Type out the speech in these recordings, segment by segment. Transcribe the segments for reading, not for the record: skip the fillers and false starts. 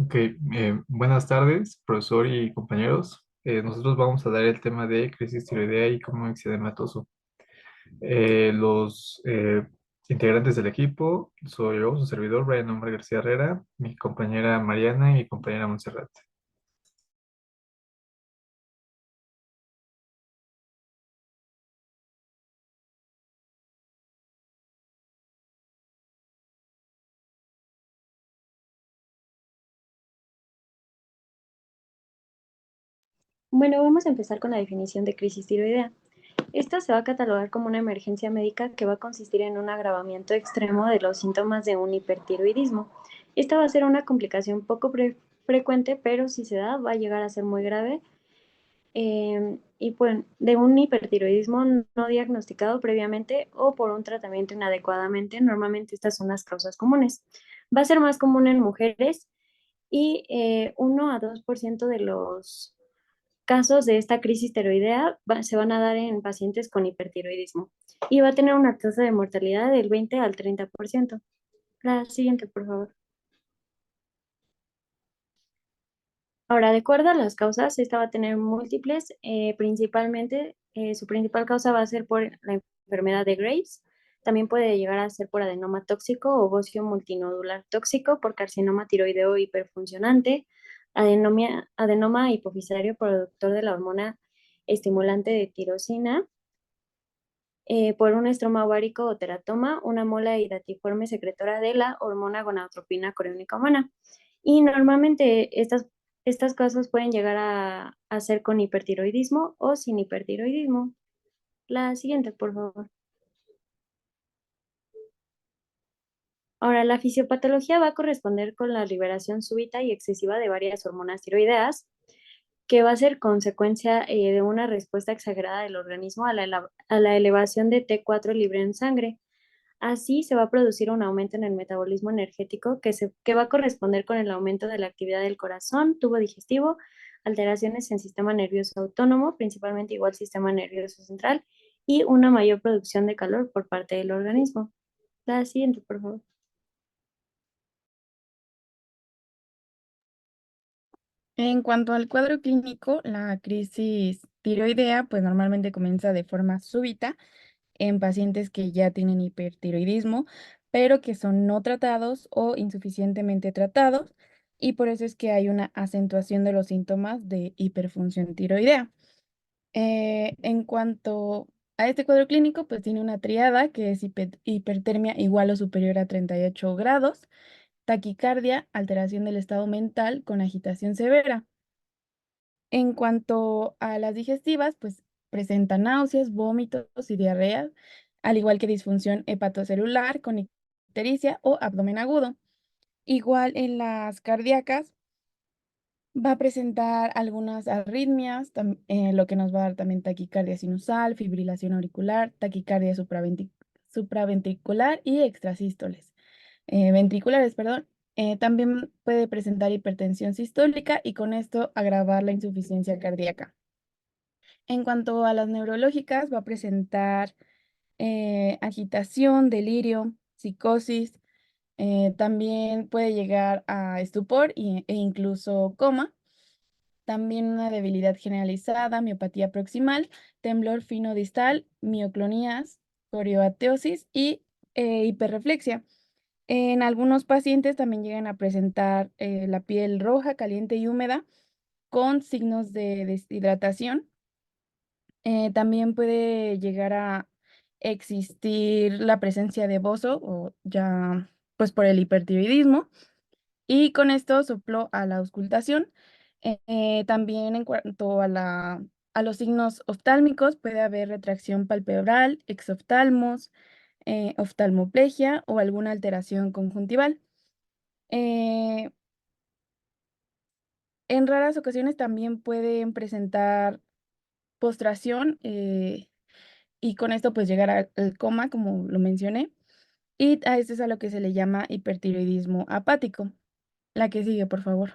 Ok, buenas tardes, profesor y compañeros. Nosotros vamos a dar el tema de crisis tiroidea y cómo exedematoso. Los integrantes del equipo soy yo, su servidor, Brian Omar García Herrera, mi compañera Mariana y mi compañera Montserrat. Bueno, vamos a empezar con la definición de crisis tiroidea. Esta se va a catalogar como una emergencia médica que va a consistir en un agravamiento extremo de los síntomas de un hipertiroidismo. Esta va a ser una complicación poco frecuente, pero si se da va a llegar a ser muy grave. Y pues de un hipertiroidismo no diagnosticado previamente o por un tratamiento inadecuadamente, normalmente estas son las causas comunes. Va a ser más común en mujeres y 1 a 2% de los casos de esta crisis tiroidea se van a dar en pacientes con hipertiroidismo y va a tener una tasa de mortalidad del 20 al 30%. La siguiente, por favor. Ahora, de acuerdo a las causas, esta va a tener múltiples, principalmente su principal causa va a ser por la enfermedad de Graves. También puede llegar a ser por adenoma tóxico o bocio multinodular tóxico, por carcinoma tiroideo hiperfuncionante, adenoma hipofisario productor de la hormona estimulante de tirosina, por un estroma ovárico o teratoma, una mola hidatiforme secretora de la hormona gonadotropina coriónica humana. Y normalmente estas causas pueden llegar a ser con hipertiroidismo o sin hipertiroidismo. La siguiente, por favor. Ahora, la fisiopatología va a corresponder con la liberación súbita y excesiva de varias hormonas tiroideas, que va a ser consecuencia de una respuesta exagerada del organismo a a la elevación de T4 libre en sangre. Así se va a producir un aumento en el metabolismo energético que va a corresponder con el aumento de la actividad del corazón, tubo digestivo, alteraciones en sistema nervioso autónomo, principalmente igual sistema nervioso central, y una mayor producción de calor por parte del organismo. La siguiente, por favor. En cuanto al cuadro clínico, la crisis tiroidea pues normalmente comienza de forma súbita en pacientes que ya tienen hipertiroidismo, pero que son no tratados o insuficientemente tratados, y por eso es que hay una acentuación de los síntomas de hiperfunción tiroidea. En cuanto a este cuadro clínico, pues tiene una triada que es hipertermia igual o superior a 38 grados, taquicardia, alteración del estado mental con agitación severa. En cuanto a las digestivas, pues presenta náuseas, vómitos y diarrea, al igual que disfunción hepatocelular con ictericia o abdomen agudo. Igual en las cardíacas va a presentar algunas arritmias, lo que nos va a dar también taquicardia sinusal, fibrilación auricular, taquicardia supraventricular y extrasístoles, ventriculares, perdón. También puede presentar hipertensión sistólica y con esto agravar la insuficiencia cardíaca. En cuanto a las neurológicas, va a presentar agitación, delirio, psicosis, también puede llegar a estupor e incluso coma. También una debilidad generalizada, miopatía proximal, temblor fino distal, mioclonías, corioateosis y hiperreflexia. En algunos pacientes también llegan a presentar la piel roja, caliente y húmeda con signos de deshidratación. También puede llegar a existir la presencia de bozo o ya pues por el hipertiroidismo y con esto sopló a la auscultación. También en cuanto a a los signos oftálmicos puede haber retracción palpebral, exoftalmos, oftalmoplegia o alguna alteración conjuntival. Eh, en raras ocasiones también pueden presentar postración, y con esto pues llegar al coma, como lo mencioné, y a esto es a lo que se le llama hipertiroidismo apático. La que sigue, por favor.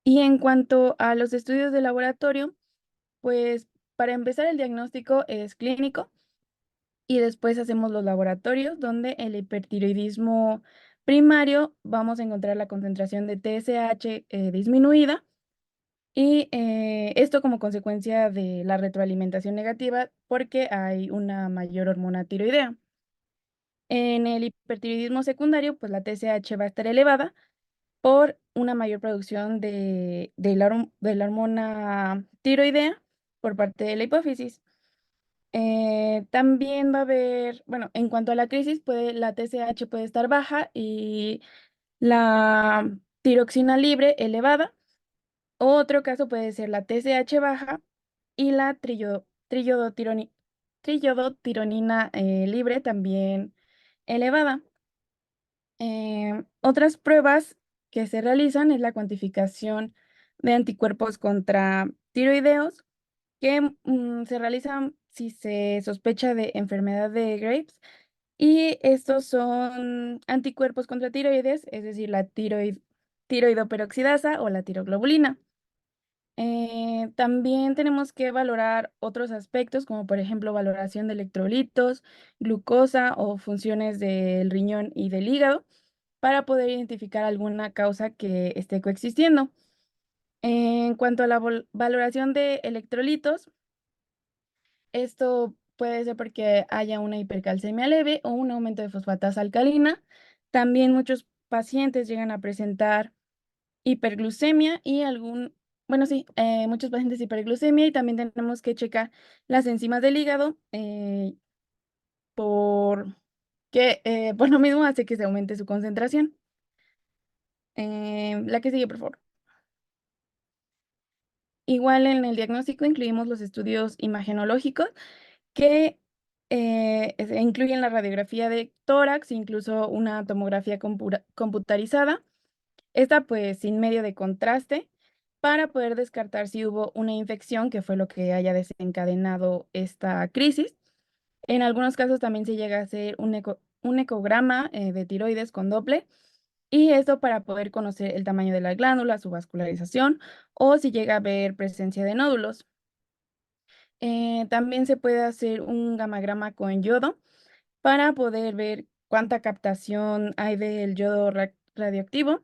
Y en cuanto a los estudios de laboratorio, pues para empezar el diagnóstico es clínico y después hacemos los laboratorios donde el hipertiroidismo primario vamos a encontrar la concentración de TSH disminuida y esto como consecuencia de la retroalimentación negativa porque hay una mayor hormona tiroidea. En el hipertiroidismo secundario, pues la TSH va a estar elevada por una mayor producción de la hormona tiroidea por parte de la hipófisis. También va a haber, bueno, en cuanto a la crisis, la TSH puede estar baja y la tiroxina libre elevada. Otro caso puede ser la TSH baja y la trillodotironina libre también elevada. Otras pruebas que se realizan es la cuantificación de anticuerpos contra tiroideos que se realizan si se sospecha de enfermedad de Graves y estos son anticuerpos contra tiroides, es decir, la tiroidoperoxidasa o la tiroglobulina. También tenemos que valorar otros aspectos, como por ejemplo valoración de electrolitos, glucosa o funciones del riñón y del hígado, para poder identificar alguna causa que esté coexistiendo. En cuanto a la valoración de electrolitos, esto puede ser porque haya una hipercalcemia leve o un aumento de fosfatasa alcalina. También muchos pacientes llegan a presentar hiperglucemia y bueno, sí, muchos pacientes hiperglucemia y también tenemos que checar las enzimas del hígado por por lo mismo hace que se aumente su concentración. La que sigue, por favor. Igual en el diagnóstico incluimos los estudios imagenológicos que incluyen la radiografía de tórax, incluso una tomografía computarizada. Esta pues sin medio de contraste para poder descartar si hubo una infección que fue lo que haya desencadenado esta crisis. En algunos casos también se llega a hacer un ecograma de tiroides con Doppler y esto para poder conocer el tamaño de la glándula, su vascularización o si llega a haber presencia de nódulos. También se puede hacer un gamagrama con yodo para poder ver cuánta captación hay del yodo radioactivo.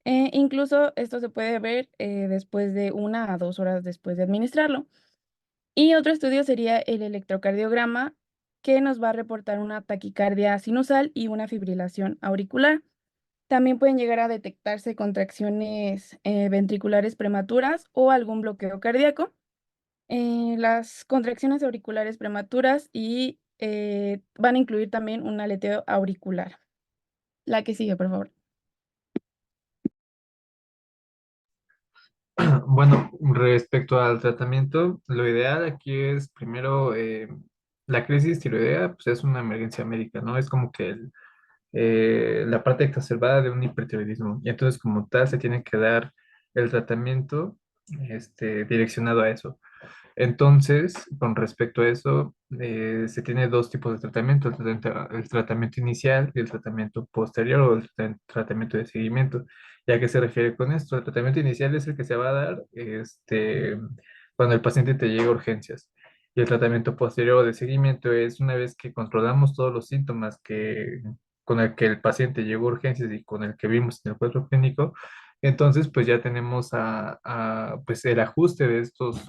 Incluso esto se puede ver después de 1 a 2 horas después de administrarlo. Y otro estudio sería el electrocardiograma, que nos va a reportar una taquicardia sinusal y una fibrilación auricular. También pueden llegar a detectarse contracciones ventriculares prematuras o algún bloqueo cardíaco. Las contracciones auriculares prematuras y van a incluir también un aleteo auricular. La que sigue, por favor. Bueno, respecto al tratamiento, lo ideal aquí es primero la crisis tiroidea, pues es una emergencia médica, ¿no? Es como que la parte exacerbada de un hipertiroidismo. Y entonces, como tal, se tiene que dar el tratamiento direccionado a eso. Entonces, con respecto a eso, se tiene dos tipos de tratamiento, el tratamiento inicial y el tratamiento posterior o el tratamiento de seguimiento. ¿Ya qué se refiere con esto? El tratamiento inicial es el que se va a dar cuando el paciente te llega a urgencias. Y el tratamiento posterior o de seguimiento es una vez que controlamos todos los síntomas con el que el paciente llegó a urgencias y con el que vimos en el cuadro clínico, entonces pues ya tenemos pues el ajuste de estos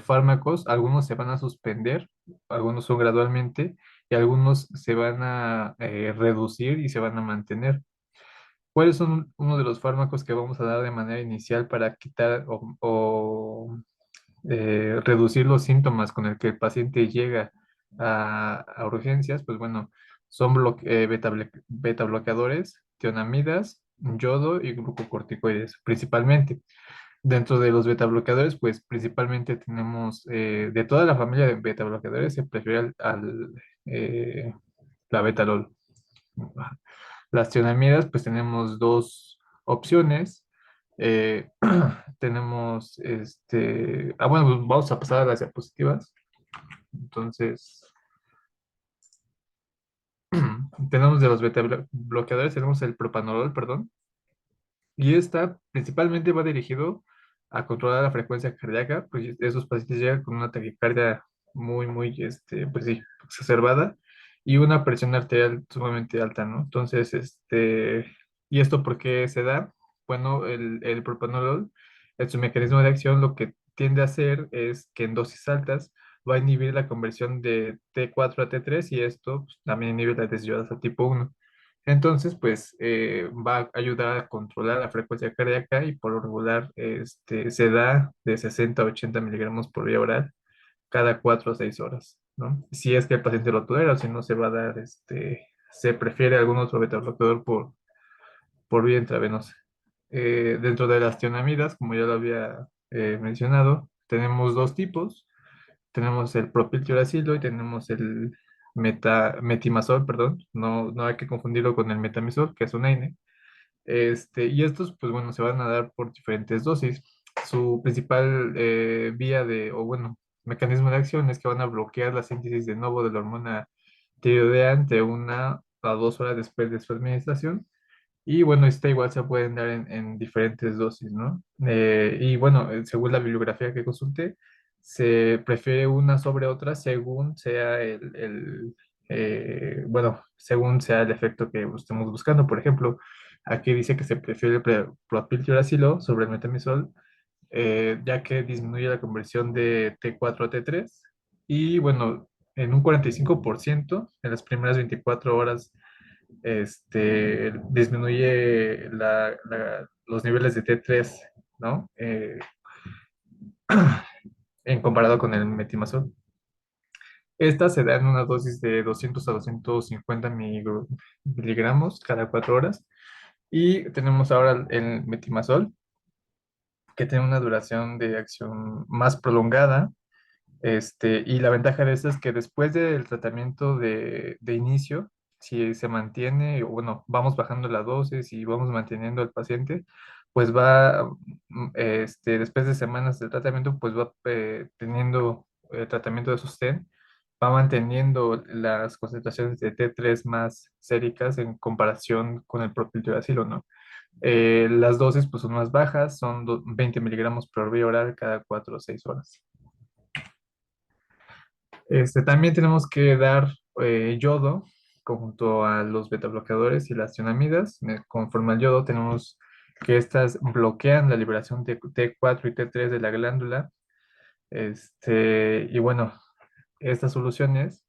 fármacos, algunos se van a suspender, algunos son gradualmente y algunos se van a reducir y se van a mantener. ¿Cuáles son uno de los fármacos que vamos a dar de manera inicial para quitar o reducir los síntomas con el que el paciente llega a urgencias? Pues bueno, son beta bloqueadores, tionamidas, yodo y glucocorticoides principalmente. Dentro de los beta bloqueadores, pues principalmente tenemos de toda la familia de beta bloqueadores, se prefiere la betalol. Las tionamidas, pues tenemos dos opciones. Eh, tenemos bueno, pues vamos a pasar a las diapositivas. Entonces, tenemos de los beta bloqueadores, tenemos el propanolol, perdón. Y esta principalmente va dirigido a controlar la frecuencia cardíaca, pues esos pacientes llegan con una taquicardia muy, muy, pues sí, exacerbada. y una presión arterial sumamente alta, ¿no? Entonces, ¿y esto por qué se da? Bueno, el propanolol, en su mecanismo de acción, lo que tiende a hacer es que en dosis altas va a inhibir la conversión de T4 a T3 y esto pues, también inhibe la desviolasa tipo 1. Entonces, pues va a ayudar a controlar la frecuencia cardíaca y por lo regular se da de 60 a 80 miligramos por vía oral cada 4 o 6 horas, ¿no? Si es que el paciente lo tolera o si no se va a dar, se prefiere algún otro beta bloqueador por vía intravenosa. Dentro de las tionamidas, como ya lo había mencionado, tenemos dos tipos. Tenemos el propiltiuracilo y tenemos el metimazol, perdón. No hay que confundirlo con el metamizol, que es un AINE. Y estos, pues bueno, se van a dar por diferentes dosis. Su principal vía o bueno, mecanismo de acción es que van a bloquear la síntesis de nuevo de la hormona tiroidea entre 1 a 2 horas después de su administración y bueno, esta igual se pueden dar en diferentes dosis, ¿no? Y bueno, según la bibliografía que consulté, se prefiere una sobre otra según sea bueno, según sea el efecto que estemos buscando. Por ejemplo, aquí dice que se prefiere el propiltiuracilo sobre el metamizol, ya que disminuye la conversión de T4 a T3 y bueno, en un 45% en las primeras 24 horas disminuye los niveles de T3, ¿no? En comparado con el metimazol. Esta se da en una dosis de 200 a 250 miligramos cada 4 horas. Y tenemos ahora el metimazol, que tiene una duración de acción más prolongada. Y la ventaja de esto es que después del tratamiento de inicio, si se mantiene, o bueno, vamos bajando la dosis y vamos manteniendo al paciente, pues después de semanas del tratamiento, pues va teniendo tratamiento de sostén, va manteniendo las concentraciones de T3 más séricas en comparación con el propiltiuracilo, ¿no? Las dosis pues son más bajas, son 20 miligramos por vía oral cada 4 o 6 horas. También tenemos que dar yodo junto a los betabloqueadores y las cionamidas. Conforme al yodo, tenemos que estas bloquean la liberación de T4 y T3 de la glándula. Y bueno, estas soluciones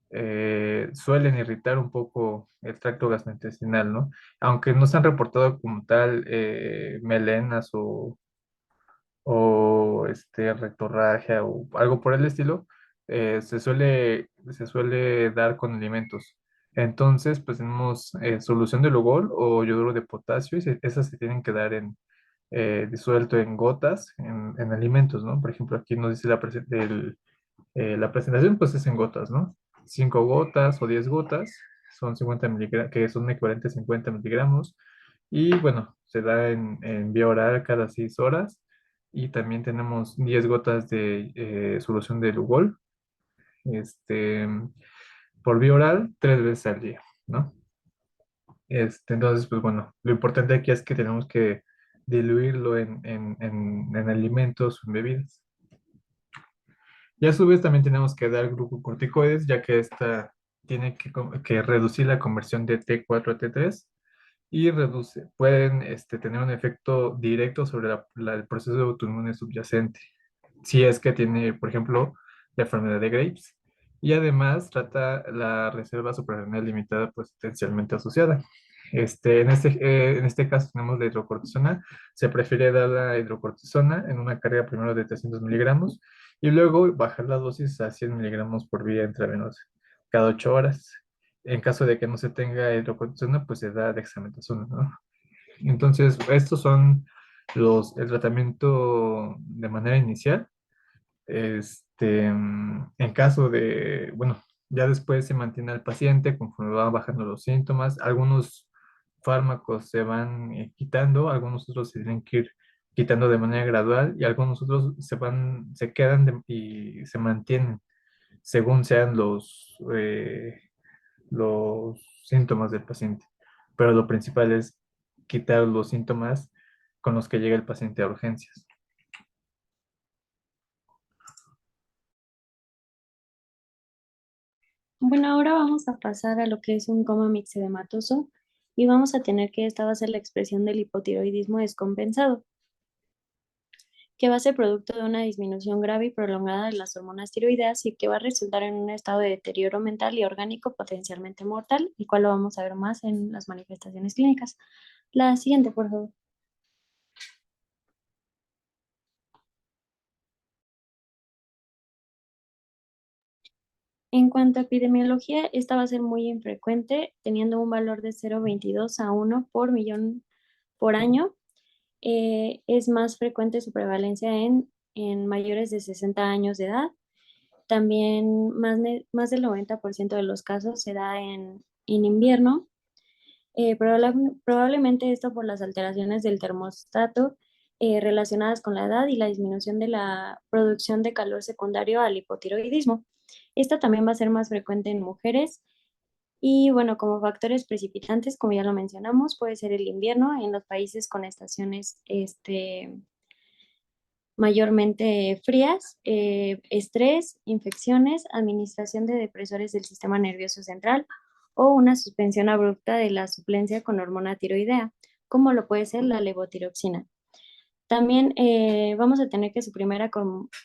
suelen irritar un poco el tracto gastrointestinal, ¿no? Aunque no se han reportado como tal melenas o rectorragia o algo por el estilo, se suele dar con alimentos. Entonces, pues tenemos solución de Lugol o yoduro de potasio y esas se tienen que dar disuelto en gotas en alimentos, ¿no? Por ejemplo, aquí nos dice la presentación, pues es en gotas, ¿no? 5 gotas o 10 gotas son 50 miligramos, que son equivalentes a 50 miligramos. Y bueno, se da en vía oral cada 6 horas. Y también tenemos 10 gotas de solución de Lugol, este, por vía oral 3 veces al día, ¿no? Entonces, pues bueno, lo importante aquí es que tenemos que diluirlo en alimentos o en bebidas. Y a su vez también tenemos que dar glucocorticoides, ya que esta tiene que reducir la conversión de T4 a T3 y pueden tener un efecto directo sobre el proceso autoinmune subyacente, si es que tiene, por ejemplo, la enfermedad de Graves. Y además trata la reserva suprarrenal limitada pues, potencialmente asociada. En este caso tenemos la hidrocortisona. Se prefiere dar la hidrocortisona en una carga primero de 300 miligramos y luego bajar la dosis a 100 miligramos por vía intravenosa cada 8 horas. En caso de que no se tenga hidrocortisona, pues se da dexametasona, ¿no? Entonces, estos son el tratamiento de manera inicial. En caso de, bueno, ya después se mantiene al paciente conforme van bajando los síntomas. Algunos fármacos se van quitando, algunos otros se tienen que ir quitando de manera gradual y algunos otros se quedan y se mantienen según sean los síntomas del paciente. Pero lo principal es quitar los síntomas con los que llega el paciente a urgencias. Bueno, ahora vamos a pasar a lo que es un coma mixedematoso y vamos a tener que esta va a ser la expresión del hipotiroidismo descompensado, que va a ser producto de una disminución grave y prolongada de las hormonas tiroideas y que va a resultar en un estado de deterioro mental y orgánico potencialmente mortal, el cual lo vamos a ver más en las manifestaciones clínicas. La siguiente, por favor. En cuanto a epidemiología, esta va a ser muy infrecuente, teniendo un valor de 0,22 a 1 por millón por año. Es más frecuente su prevalencia en mayores de 60 años de edad. También más del 90% de los casos se da en invierno. Probablemente esto por las alteraciones del termostato relacionadas con la edad y la disminución de la producción de calor secundario al hipotiroidismo. Esta también va a ser más frecuente en mujeres y bueno, como factores precipitantes, como ya lo mencionamos, puede ser el invierno en los países con estaciones mayormente frías, estrés, infecciones, administración de depresores del sistema nervioso central o una suspensión abrupta de la suplencia con hormona tiroidea, como lo puede ser la levotiroxina. También vamos a tener que su primera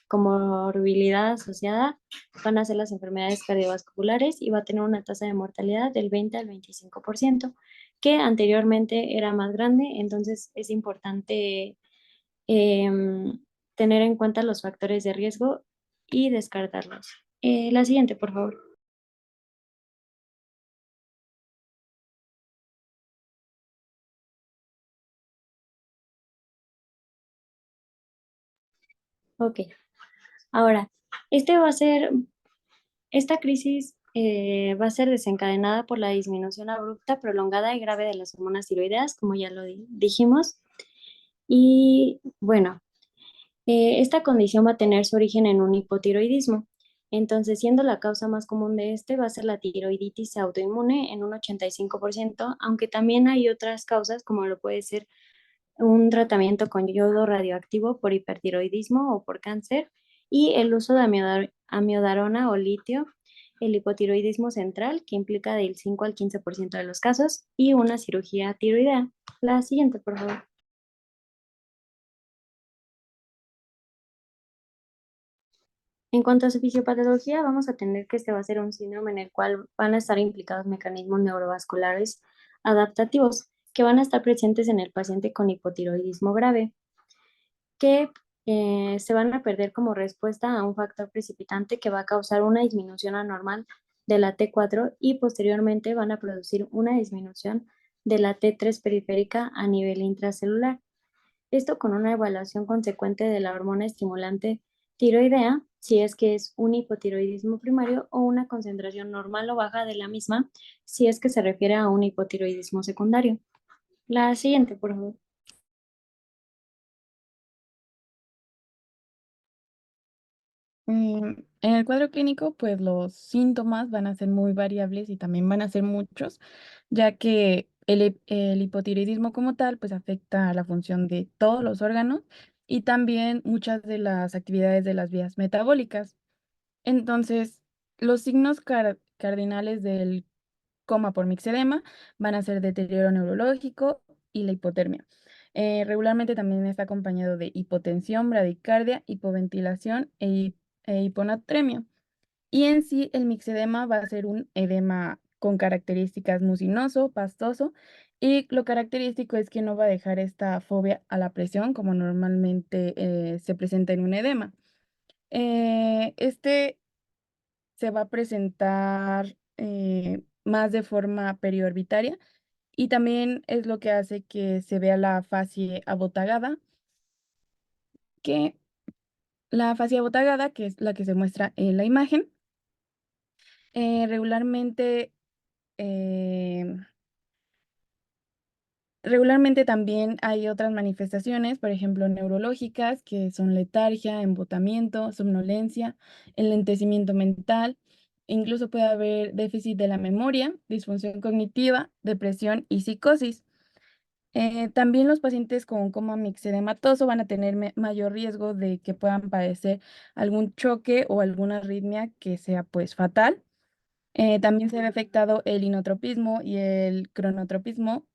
comorbilidad asociada van a ser las enfermedades cardiovasculares y va a tener una tasa de mortalidad del 20 al 25%, que anteriormente era más grande, entonces es importante tener en cuenta los factores de riesgo y descartarlos. La siguiente, por favor. Ok, ahora, este va a ser, esta crisis va a ser desencadenada por la disminución abrupta, prolongada y grave de las hormonas tiroideas, como ya lo dijimos. Y bueno, esta condición va a tener su origen en un hipotiroidismo. Entonces, siendo la causa más común de este, va a ser la tiroiditis autoinmune en un 85%, aunque también hay otras causas, como lo puede ser un tratamiento con yodo radioactivo por hipertiroidismo o por cáncer, y el uso de amiodarona o litio, el hipotiroidismo central, que implica del 5 al 15% de los casos, y una cirugía tiroidea. La siguiente, por favor. En cuanto a su fisiopatología, vamos a tener que este va a ser un síndrome en el cual van a estar implicados mecanismos neurovasculares adaptativos que van a estar presentes en el paciente con hipotiroidismo grave, que se van a perder como respuesta a un factor precipitante que va a causar una disminución anormal de la T4 y posteriormente van a producir una disminución de la T3 periférica a nivel intracelular. Esto con una evaluación consecuente de la hormona estimulante tiroidea, si es que es un hipotiroidismo primario o una concentración normal o baja de la misma, si es que se refiere a un hipotiroidismo secundario. La siguiente, por favor. En el cuadro clínico, pues los síntomas van a ser muy variables y también van a ser muchos, ya que el hipotiroidismo como tal, pues afecta a la función de todos los órganos y también muchas de las actividades de las vías metabólicas. Entonces, los signos cardinales del coma por mixedema van a ser deterioro neurológico y la hipotermia. Regularmente también está acompañado de hipotensión, bradicardia, hipoventilación e hiponatremia. Y en sí, el mixedema va a ser un edema con características mucinoso, pastoso, y lo característico es que no va a dejar esta fobia a la presión como normalmente se presenta en un edema. Este se va a presentar más de forma periorbitaria y también es lo que hace que se vea la fascie abotagada, que la fascia abotagada, que es la que se muestra en la imagen, regularmente, eh, regularmente también hay otras manifestaciones, por ejemplo, neurológicas, que son letargia, embotamiento, somnolencia, enlentecimiento mental. Incluso puede haber déficit de la memoria, disfunción cognitiva, depresión y psicosis. También los pacientes con coma mixedematoso van a tener mayor riesgo de que puedan padecer algún choque o alguna arritmia que sea pues fatal. También se ve afectado el inotropismo y el cronotropismo.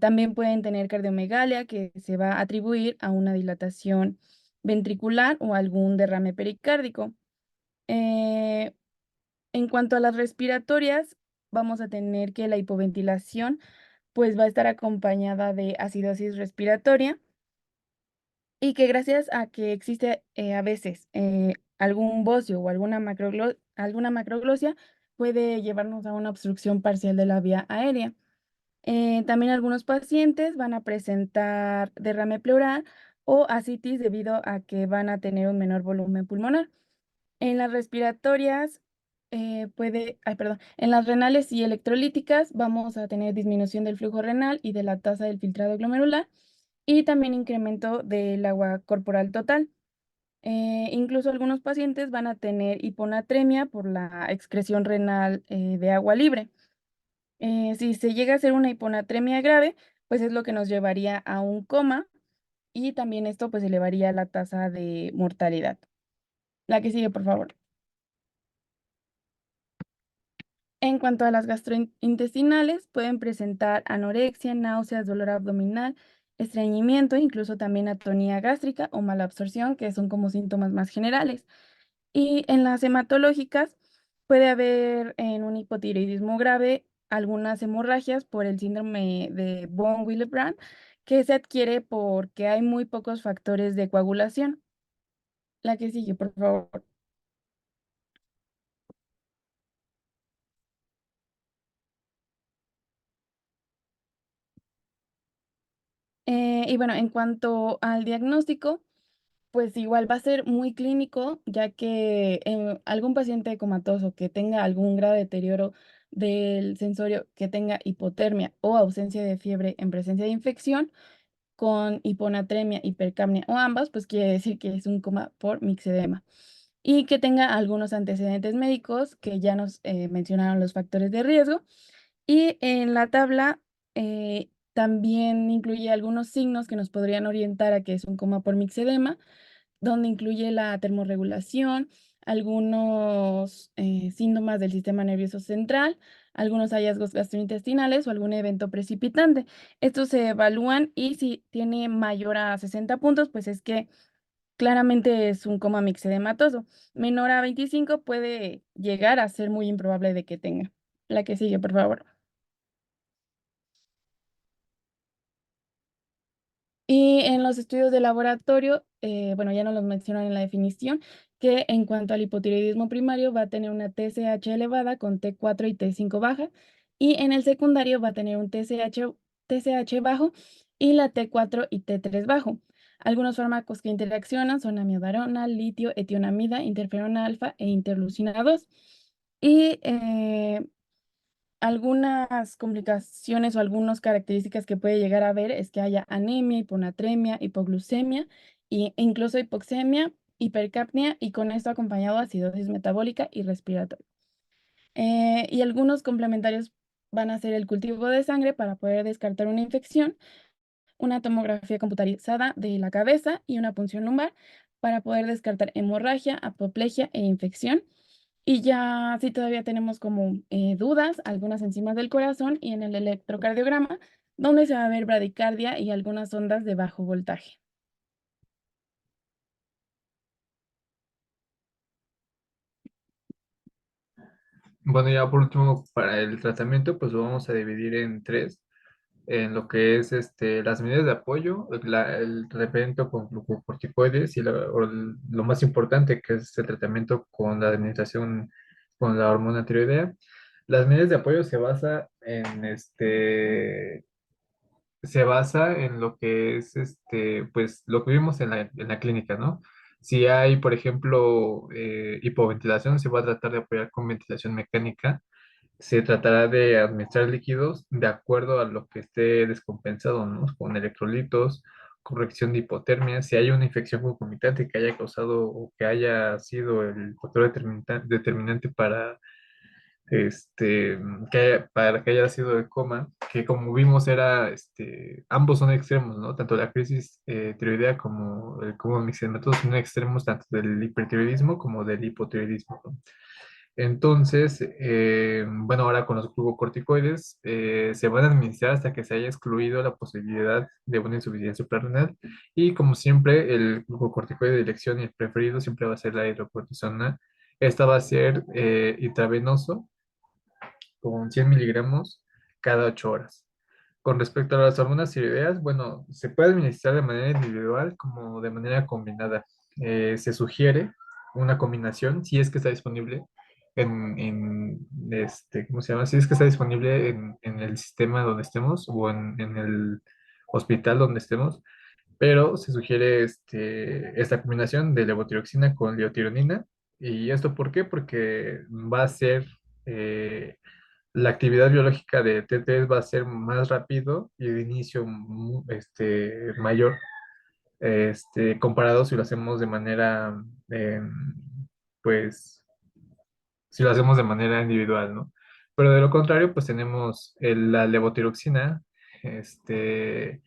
También pueden tener cardiomegalia, que se va a atribuir a una dilatación ventricular o algún derrame pericárdico. Eh, en cuanto a las respiratorias, vamos a tener que la hipoventilación pues va a estar acompañada de acidosis respiratoria y que gracias a que existe a veces algún bocio o alguna macroglosia puede llevarnos a una obstrucción parcial de la vía aérea. También algunos pacientes van a presentar derrame pleural o ascitis debido a que van a tener un menor volumen pulmonar. En las respiratorias perdón, en las renales y electrolíticas vamos a tener disminución del flujo renal y de la tasa del filtrado glomerular y también incremento del agua corporal total. Incluso algunos pacientes van a tener hiponatremia por la excreción renal de agua libre. Si se llega a hacer una hiponatremia grave, pues es lo que nos llevaría a un coma y también esto pues elevaría la tasa de mortalidad. La que sigue, por favor. En cuanto a las gastrointestinales, pueden presentar anorexia, náuseas, dolor abdominal, estreñimiento, incluso también atonía gástrica o mala absorción, que son como síntomas más generales. Y en las hematológicas puede haber en un hipotiroidismo grave algunas hemorragias por el síndrome de von Willebrand, que se adquiere porque hay muy pocos factores de coagulación. La que sigue, por favor. Y bueno, en cuanto al diagnóstico, pues igual va a ser muy clínico, ya que algún paciente comatoso que tenga algún grado de deterioro del sensorio, que tenga hipotermia o ausencia de fiebre en presencia de infección, con hiponatremia, hipercapnia o ambas, pues quiere decir que es un coma por mixedema. Y que tenga algunos antecedentes médicos que ya nos mencionaron los factores de riesgo. Y en la tabla también incluye algunos signos que nos podrían orientar a que es un coma por mixedema, donde incluye la termorregulación, algunos síntomas del sistema nervioso central, algunos hallazgos gastrointestinales o algún evento precipitante. Estos se evalúan y si tiene mayor a 60 puntos, pues es que claramente es un coma mixedematoso. Menor a 25 puede llegar a ser muy improbable de que tenga. La que sigue, por favor. Y en los estudios de laboratorio, bueno, ya nos los mencionan en la definición, que en cuanto al hipotiroidismo primario va a tener una TSH elevada con T4 y T5 baja, y en el secundario va a tener un TSH bajo y la T4 y T3 bajo. Algunos fármacos que interaccionan son amiodarona, litio, etionamida, interferona alfa e interleucina 2. Y algunas complicaciones o algunas características que puede llegar a haber es que haya anemia, hiponatremia, hipoglucemia e incluso hipoxemia, hipercapnia y con esto acompañado de acidosis metabólica y respiratoria. Y algunos complementarios van a ser el cultivo de sangre para poder descartar una infección, una tomografía computarizada de la cabeza y una punción lumbar para poder descartar hemorragia, apoplejía e infección. Y ya si todavía tenemos como dudas, algunas enzimas del corazón y en el electrocardiograma, donde se va a ver bradicardia y algunas ondas de bajo voltaje. Bueno, ya por último, para el tratamiento, pues lo vamos a dividir en tres, en lo que es las medidas de apoyo, el tratamiento con glucocorticoides y lo más importante, que es el tratamiento con la administración con la hormona tiroidea. Las medidas de apoyo se basa en lo que es pues lo que vimos en la clínica, ¿no? Si hay, por ejemplo, hipoventilación, se va a tratar de apoyar con ventilación mecánica. Se tratará de administrar líquidos de acuerdo a lo que esté descompensado, ¿no? Con electrolitos, corrección de hipotermia. Si hay una infección concomitante que haya causado o que haya sido el factor determinante para para que haya sido el coma, que como vimos era, ambos son extremos, ¿no? Tanto la crisis tiroidea como el coma mixedematoso son extremos tanto del hipertiroidismo como del hipotiroidismo, ¿no? Entonces, bueno, ahora con los glucocorticoides se van a administrar hasta que se haya excluido la posibilidad de una insuficiencia suprarrenal. Y como siempre, el glucocorticoide de elección y el preferido siempre va a ser la hidrocortisona. Esta va a ser intravenoso con 100 miligramos cada 8 horas. Con respecto a las hormonas tiroideas, bueno, se puede administrar de manera individual como de manera combinada. Se sugiere una combinación si es que está disponible ¿cómo se llama? Si es que está disponible en el sistema donde estemos o en el hospital donde estemos, pero se sugiere esta combinación de levotiroxina con liotironina. ¿Y esto por qué? Porque va a ser la actividad biológica de T3 va a ser más rápido y de inicio mayor, comparado si lo hacemos de manera, pues, si lo hacemos de manera individual, ¿no? Pero de lo contrario, pues tenemos la levotiroxina, este,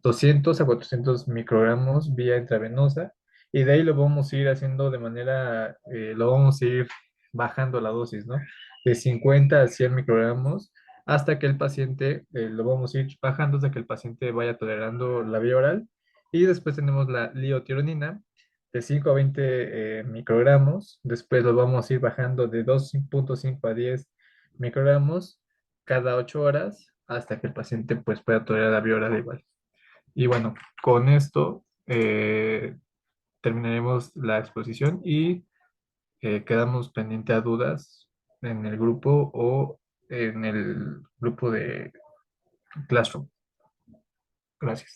200 a 400 microgramos vía intravenosa, y de ahí lo vamos a ir haciendo de manera, lo vamos a ir bajando la dosis, ¿no? De 50 a 100 microgramos hasta que el paciente, lo vamos a ir bajando hasta que el paciente vaya tolerando la vía oral. Y después tenemos la liotironina, de 5 a 20 microgramos. Después lo vamos a ir bajando de 2,5 a 10 microgramos cada 8 horas hasta que el paciente pues pueda tolerar la vía oral igual. Y bueno, con esto terminaremos la exposición y quedamos pendiente a dudas en el grupo o en el grupo de Classroom. Gracias.